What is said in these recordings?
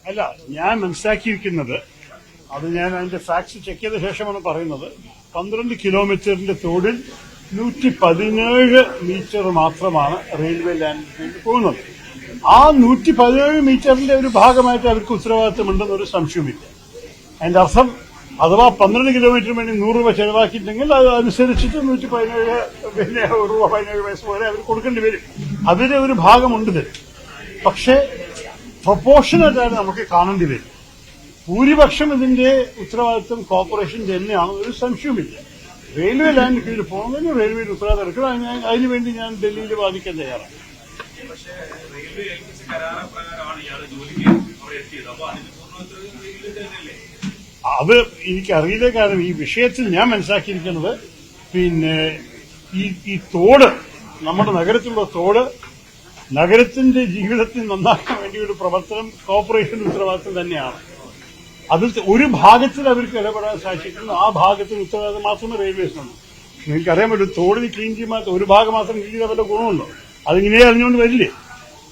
അല്ല, ഞാൻ മനസ്സിലാക്കിയിരിക്കുന്നത്, അത് ഞാൻ അതിന്റെ ഫാക്ട്സ് ചെക്ക് ചെയ്ത ശേഷമാണ് പറയുന്നത്, 12 കിലോമീറ്ററിന്റെ തോടിൽ 117 മീറ്റർ മാത്രമാണ് റെയിൽവേ ലൈനിൽ പോകുന്നത്. ആ 117 മീറ്ററിന്റെ ഒരു ഭാഗമായിട്ട് അവർക്ക് ഉത്തരവാദിത്തമുണ്ടെന്നൊരു സംശയമില്ല. അതിന്റെ അർത്ഥം, അഥവാ 12 കിലോമീറ്റർ വേണ്ടി 100 രൂപ ചെലവാക്കിയിട്ടുണ്ടെങ്കിൽ അത് അനുസരിച്ചിട്ട് 117 രൂപ 17 പൈസ പോലെ അവർ കൊടുക്കേണ്ടി വരും. അതിന്റെ ഒരു ഭാഗമുണ്ട് ഇതിൽ. പക്ഷേ പ്രൊപ്പോർഷനായിട്ടാണ് നമുക്ക് കാണേണ്ടി വരും. ഭൂരിപക്ഷം ഇതിന്റെ ഉത്തരവാദിത്വം കോർപ്പറേഷൻ തന്നെയാണ്, ഒരു സംശയവുമില്ല. റെയിൽവേ ലൈനിന് കീഴിൽ പോകുന്നതിന് റെയിൽവേയുടെ ഉത്തരവാദിത്തം എടുക്കണം. അതിനുവേണ്ടി ഞാൻ ഡൽഹിയിൽ വാദിക്കാൻ തയ്യാറാണ്. അത് എനിക്കറിയില്ല. കാരണം ഈ വിഷയത്തിൽ ഞാൻ മനസ്സിലാക്കിയിരിക്കുന്നത്, ഈ തോട്, നമ്മുടെ നഗരത്തിലുള്ള തോട്, നഗരത്തിന്റെ ജീവിതത്തിൽ നന്നാക്കാൻ വേണ്ടിയൊരു പ്രവർത്തനം കോർപ്പറേഷൻ ഉത്തരവാദിത്തം തന്നെയാണ്. അതിൽ ഒരു ഭാഗത്തിൽ അവർക്ക് ഇടപെടാൻ സാധിച്ചിട്ടുണ്ട്. ആ ഭാഗത്തിന് ഉത്തരവാദിത്തം മാത്രമേ റെയിൽവേസിനുള്ളൂ. നിങ്ങൾക്കറിയാൻ പറ്റും, തോടിന് ക്ലീൻ ചെയ്യുമ്പോൾ ഒരു ഭാഗം മാത്രം ക്ലീൻ ചെയ്താൽ വല്ല ഗുണമുണ്ടോ? അതിങ്ങനെ അറിഞ്ഞുകൊണ്ട് വരില്ലേ?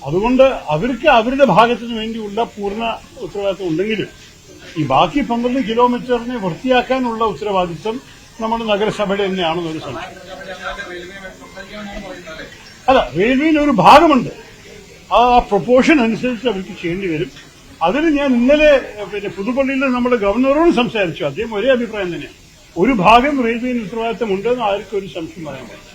അതുകൊണ്ട് അവർക്ക് അവരുടെ ഭാഗത്തിന് വേണ്ടിയുള്ള പൂർണ്ണ ഉത്തരവാദിത്തം ഉണ്ടെങ്കിലും ഈ ബാക്കി 12 കിലോമീറ്ററിനെ വൃത്തിയാക്കാനുള്ള ഉത്തരവാദിത്തം നമ്മുടെ നഗരസഭയുടെ തന്നെയാണെന്നൊരു സംശയം. അല്ല, റെയിൽവേയിൽ ഒരു ഭാഗമുണ്ട്. ആ പ്രൊപ്പോർഷൻ അനുസരിച്ച് അവർക്ക് ചെയ്യേണ്ടി വരും. അതിന് ഞാൻ ഇന്നലെ പുതുപ്പള്ളിയിൽ നമ്മുടെ ഗവർണറോട് സംസാരിച്ചു. അദ്ദേഹം ഒരേ അഭിപ്രായം തന്നെയാണ്. ഒരു ഭാഗം റെയിൽവേയിൽ ഉത്തരവാദിത്തം ഉണ്ടെന്ന് ആർക്കും ഒരു സംശയം പറയാൻ പറ്റും.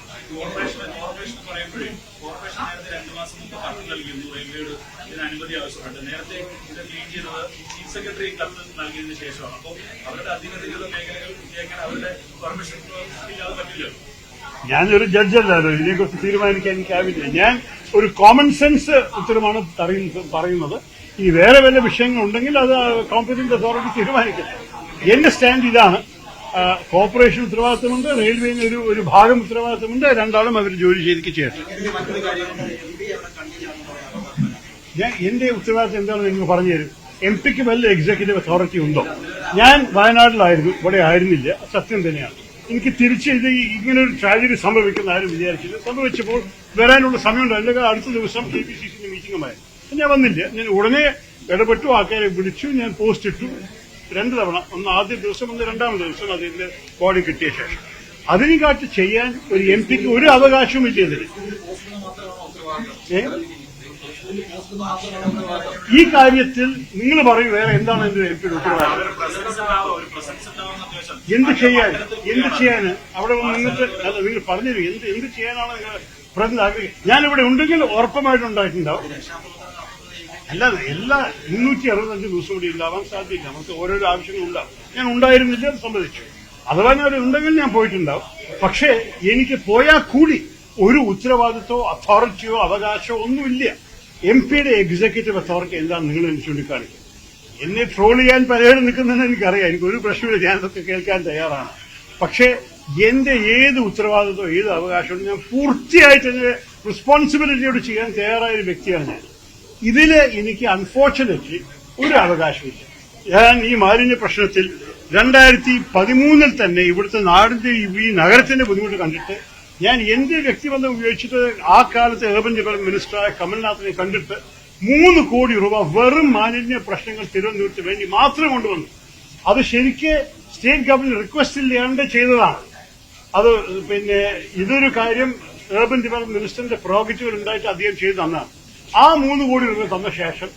അനുമതി ആവശ്യമുണ്ട്. നേരത്തെ ഇത് ക്ലീൻ ചെയ്തത് ചീഫ് സെക്രട്ടറി കത്ത് നൽകിയതിനു ശേഷമാണ്. അപ്പോൾ അവരുടെ അധികൃതരുടെ മേഖലകൾ വൃത്തിയാക്കാൻ അവരുടെ പെർമിഷൻ ഇല്ലാതെ പറ്റില്ല. ഞാനൊരു ജഡ്ജല്ലാലോ, ഇതിനെക്കുറിച്ച് തീരുമാനിക്കാൻ എനിക്കാവില്ല. ഞാൻ ഒരു കോമൺ സെൻസ് ഉത്തരമാണ് പറയുന്നത്. ഈ വേറെ വല്ല വിഷയങ്ങളുണ്ടെങ്കിൽ അത് കോമ്പറ്റന്റ് അതോറിറ്റി തീരുമാനിക്കട്ടെ. എന്റെ സ്റ്റാൻഡ് ഇതാണ്. കോർപ്പറേഷൻ ഉത്തരവാദിത്തമുണ്ട്, റെയിൽവേന് ഒരു ഭാഗം ഉത്തരവാദിത്തമുണ്ട്. രണ്ടാളും അവർ ജോലി ചെയ്തിക്ക് ചെയ്യട്ടെ. എന്റെ ഉത്തരവാദിത്തം എന്താണെന്ന് നിങ്ങൾ പറഞ്ഞു തരും. എംപിക്ക് വല്ല എക്സിക്യൂട്ടീവ് അതോറിറ്റി ഉണ്ടോ? ഞാൻ വയനാട്ടിലായിരുന്നു, ഇവിടെ ആയിരുന്നില്ല. സത്യം തന്നെയാണ്. എനിക്ക് തിരിച്ച് ഇങ്ങനൊരു ട്രാജഡി സംഭവിക്കുന്ന ആരും വിചാരിച്ചില്ല. സംഭവിച്ചപ്പോൾ വരാനുള്ള സമയമുണ്ടായില്ല. അടുത്ത ദിവസം KPCC മീറ്റിംഗുമായിരുന്നു. ഞാൻ വന്നില്ല. ഞാൻ ഉടനെ ഇടപെട്ടു, ആൾക്കാരെ വിളിച്ചു, ഞാൻ പോസ്റ്റ് ഇട്ടു 2 തവണ. ഒന്ന് ആദ്യ ദിവസം, ഒന്ന് രണ്ടാമത്തെ ദിവസം അതിന്റെ ബോഡി കിട്ടിയ ശേഷം. അതിനെ കാട്ടി ചെയ്യാൻ ഒരു എംപിക്ക് ഒരു അവകാശവും ഇല്ല ഇതിന്. ഈ കാര്യത്തിൽ നിങ്ങൾ പറയൂ, വേറെ എന്താണ് എന്റെ എംപിയുടെ ഉത്തരവാദിത്തം? എന്ത് ചെയ്യാന് അവിടെ നിങ്ങൾക്ക് നിങ്ങൾ പറഞ്ഞു എന്ത് ചെയ്യാനാണ് നിങ്ങൾ പറഞ്ഞത് ആഗ്രഹിക്കുന്നത്? ഞാനിവിടെ ഉണ്ടെങ്കിൽ ഉറപ്പമായിട്ടുണ്ടായിട്ടുണ്ടാവും. അല്ലാതെ എല്ലാ 365 ദിവസം കൂടി ഉണ്ടാവാൻ സാധ്യതയില്ല. നമുക്ക് ഓരോരോ ആവശ്യങ്ങളുണ്ടാവും. ഞാൻ ഉണ്ടായിരുന്നില്ല, അത് സംബന്ധിച്ചു. അഥവാ ഞാൻ ഉണ്ടെങ്കിൽ ഞാൻ പോയിട്ടുണ്ടാവും. പക്ഷേ എനിക്ക് പോയാൽ കൂടി ഒരു ഉത്തരവാദിത്തമോ അതോറിറ്റിയോ അവകാശമോ ഒന്നുമില്ല. എംപിയുടെ എക്സിക്യൂട്ടീവ് അതോറിറ്റി എന്താണ് നിങ്ങൾ എന്നെ ചൂണ്ടിക്കാണിക്കുക? എന്നെ ട്രോൾ ചെയ്യാൻ പലരും നിൽക്കുന്നതെന്ന് എനിക്കറിയാം. എനിക്ക് ഒരു പ്രശ്നമില്ല, ഞാനതൊക്കെ കേൾക്കാൻ തയ്യാറാണ്. പക്ഷേ എന്റെ ഏത് ഉത്തരവാദിത്തമോ ഏത് അവകാശമോ ഞാൻ പൂർത്തിയായിട്ട് എന്റെ റെസ്പോൺസിബിലിറ്റിയോട് ചെയ്യാൻ തയ്യാറായ ഒരു വ്യക്തിയാണ് ഞാൻ. ഇതില് എനിക്ക് അൺഫോർച്ചുനേറ്റ്ലി ഒരു അവകാശമില്ല. ഞാൻ ഈ മാലിന്യ പ്രശ്നത്തിൽ 2013 തന്നെ ഇവിടുത്തെ നാടിന്റെ ഈ നഗരത്തിന്റെ ബുദ്ധിമുട്ട് കണ്ടിട്ട് ഞാൻ എന്റെ വ്യക്തിബന്ധം ഉപയോഗിച്ചിട്ട് ആ കാലത്തെ ഏർബൻ ഡെവലപ്മെന്റ് മിനിസ്റ്ററായ കമൽനാഥിനെ കണ്ടിട്ട് 3 കോടി രൂപ വെറും മാലിന്യ പ്രശ്നങ്ങൾ തിരുവനന്തപുരത്ത് വേണ്ടി മാത്രം കൊണ്ടുവന്നു. അത് ശരിക്ക് സ്റ്റേറ്റ് ഗവൺമെന്റ് റിക്വസ്റ്റ് ഇല്ലാണ്ട് ചെയ്തതാണ്. അത് ഇതൊരു കാര്യം ഏർബൻ ഡെവലപ്മെന്റ് മിനിസ്റ്ററിന്റെ പ്രോഗറ്റീവ് ഉണ്ടായിട്ട് അദ്ദേഹം ചെയ്തു തന്നാണ്. ആ 3 കോടി രൂപ തന്ന ശേഷം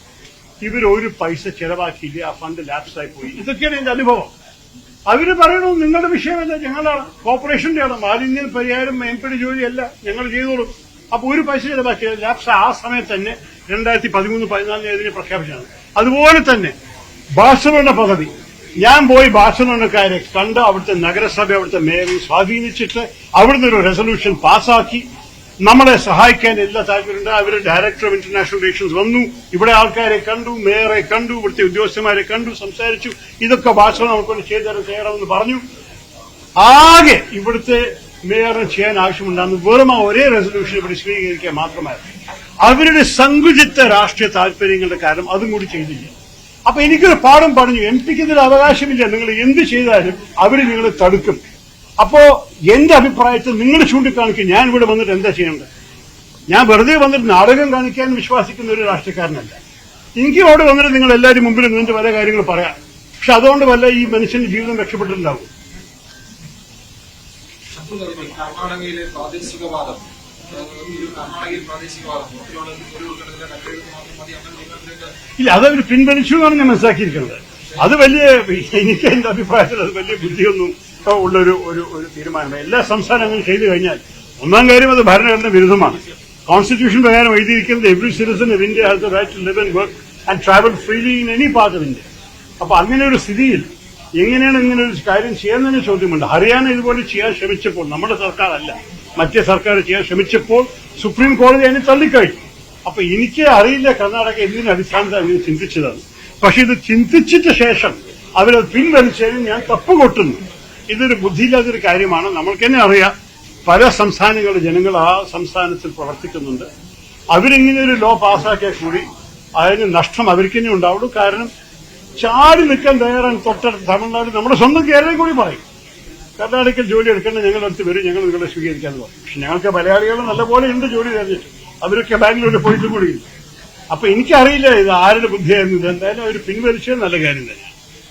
ഇവരൊരു പൈസ ചെലവാക്കിയില്ല. ആ ഫണ്ട് ലാപ്സായി പോയി. ഇതൊക്കെയാണ് എന്റെ അനുഭവം. അവര് പറയണു നിങ്ങളുടെ വിഷയമല്ല, ഞങ്ങളാണ് കോർപ്പറേഷന്റെയാണ്. മാലിന്യ പരിഹാരം എംപിയുടെ ജോലിയല്ല, ഞങ്ങൾ ചെയ്തോളും. അപ്പൊ ഒരു പൈസ ചെലവാക്കിയത് ലാപ്സ് ആ സമയത്ത് തന്നെ 2013-14 ഇതിനെ പ്രഖ്യാപിച്ചതാണ്. അതുപോലെ തന്നെ ബാഴ്സലോണ പദ്ധതി, ഞാൻ പോയി ബാഴ്സലോണക്കാരെ കണ്ട് അവിടുത്തെ നഗരസഭ അവിടുത്തെ മേയറെ സ്വാധീനിച്ചിട്ട് അവിടുന്ന് ഒരു റെസൊല്യൂഷൻ പാസാക്കി നമ്മളെ സഹായിക്കാൻ എല്ലാ താല്പര്യമുണ്ട്. അവര് ഡയറക്ടർ ഓഫ് ഇന്റർനാഷണൽ റിലേഷൻസ് വന്നു, ഇവിടെ ആൾക്കാരെ കണ്ടു, മേയറെ കണ്ടു, ഇവിടുത്തെ ഉദ്യോഗസ്ഥന്മാരെ കണ്ടു, സംസാരിച്ചു. ഇതൊക്കെ ബാഴ്സലോണ നമുക്കൊന്ന് ചെയ്തു തരാൻ തയ്യാറാണെന്ന് പറഞ്ഞു. ആകെ ഇവിടുത്തെ മേയറിന് ചെയ്യാൻ ആവശ്യമുണ്ടാകുന്നു വെറും ആ ഒരേ റെസൊല്യൂഷൻ ഇവിടെ സ്വീകരിക്കാൻ മാത്രമായിരുന്നു. അവരുടെ സങ്കുചിത രാഷ്ട്രീയ താല്പര്യങ്ങളുടെ കാരണം അതും കൂടി ചെയ്തില്ല. അപ്പൊ എനിക്കൊരു പാഠം പറഞ്ഞു, എംപിക്ക് ഇതിൽ അവകാശമില്ല. നിങ്ങൾ എന്ത് ചെയ്താലും അവര് നിങ്ങളെ തടുക്കും. അപ്പോ എന്റെ അഭിപ്രായത്തിൽ നിങ്ങൾ ചൂണ്ടിക്കാണിക്കും. ഞാൻ ഇവിടെ വന്നിട്ട് എന്താ ചെയ്യേണ്ടത്? ഞാൻ വെറുതെ വന്നിട്ട് നാടകം കാണിക്കാൻ വിശ്വസിക്കുന്ന ഒരു രാഷ്ട്രീയക്കാരനല്ല. എനിക്ക് അവിടെ വന്നിട്ട് നിങ്ങൾ എല്ലാവരും മുമ്പിൽ നിന്നിട്ട് പല കാര്യങ്ങൾ പറയാം. പക്ഷെ അതുകൊണ്ട് വല്ല ഈ മനുഷ്യന്റെ ജീവിതം രക്ഷപ്പെട്ടിട്ടുണ്ടാവും. കർണാടകയിലെ പ്രാദേശികവാദം ഇല്ല, അതവർ പിൻവലിച്ചു എന്നാണ് ഞാൻ മനസ്സിലാക്കിയിരിക്കുന്നത്. അത് വലിയ, എനിക്ക് എന്റെ അഭിപ്രായത്തിൽ അത് വലിയ ബുദ്ധിയൊന്നും ഉള്ളൊരു ഒരു തീരുമാനമാണ്. എല്ലാ സംസ്ഥാനങ്ങളും ചെയ്തു കഴിഞ്ഞാൽ ഒന്നാം കാര്യം അത് ഭരണഘടന വിരുദ്ധമാണ്. കോൺസ്റ്റിറ്റ്യൂഷൻ പ്രകാരം എഴുതിയിരിക്കുന്നത് every citizen of India has the right to live and work and travel freely in any part of India. അപ്പൊ അങ്ങനെ ഒരു സ്ഥിതിയിൽ എങ്ങനെയാണ് ഇങ്ങനെ ഒരു കാര്യം ചെയ്യാൻ ചോദ്യമുണ്ട്. ഹരിയാന ഇതുപോലെ ചെയ്യാൻ ശ്രമിച്ചപ്പോൾ, നമ്മുടെ സർക്കാർ അല്ല, മറ്റേ സർക്കാർ ചെയ്യാൻ ശ്രമിച്ചപ്പോൾ സുപ്രീം കോടതി അതിനെ തള്ളിക്കഴിഞ്ഞു. അപ്പൊ എനിക്ക് അറിയില്ല കർണാടക എന്തിന്റെ അടിസ്ഥാനത്തിൽ അങ്ങനെ ചിന്തിച്ചതാണ്. പക്ഷെ ഇത് ചിന്തിച്ചിട്ട് ശേഷം അവരത് പിൻവലിച്ചതിന് ഞാൻ തപ്പുകൊട്ടുന്നു. ഇതൊരു ബുദ്ധിയില്ലാത്തൊരു കാര്യമാണ്. നമ്മൾക്ക് തന്നെ അറിയാം, പല സംസ്ഥാനങ്ങളിലെ ജനങ്ങൾ ആ സംസ്ഥാനത്തിൽ പ്രവർത്തിക്കുന്നുണ്ട്. അവരിങ്ങനെ ഒരു ലോ പാസ്സാക്കിയാൽ കൂടി അതിന് നഷ്ടം അവർക്ക് തന്നെ ഉണ്ടാവുള്ളൂ. കാരണം ചാടി നിൽക്കാൻ തയ്യാറാണ് തൊട്ടടുത്ത് തമിഴ്നാട്, നമ്മുടെ സ്വന്തം കേരളം കൂടി പറയും കർണാടകയിൽ ജോലി എടുക്കേണ്ട ഞങ്ങളുടെ അടുത്ത് വരും, ഞങ്ങൾ നിങ്ങളെ സ്വീകരിക്കാന്ന് പറയും. പക്ഷെ ഞങ്ങൾക്ക് മലയാളികൾ നല്ലപോലെ ഉണ്ട് ജോലി തന്നിട്ട്, അവരൊക്കെ ബാംഗ്ലൂരിൽ പോയിട്ട് കൂടിയില്ല. അപ്പൊ എനിക്കറിയില്ല ഇത് ആരുടെ ബുദ്ധിയായിരുന്നു. എന്തായാലും അവർ പിൻവലിച്ചത് നല്ല കാര്യം തന്നെ.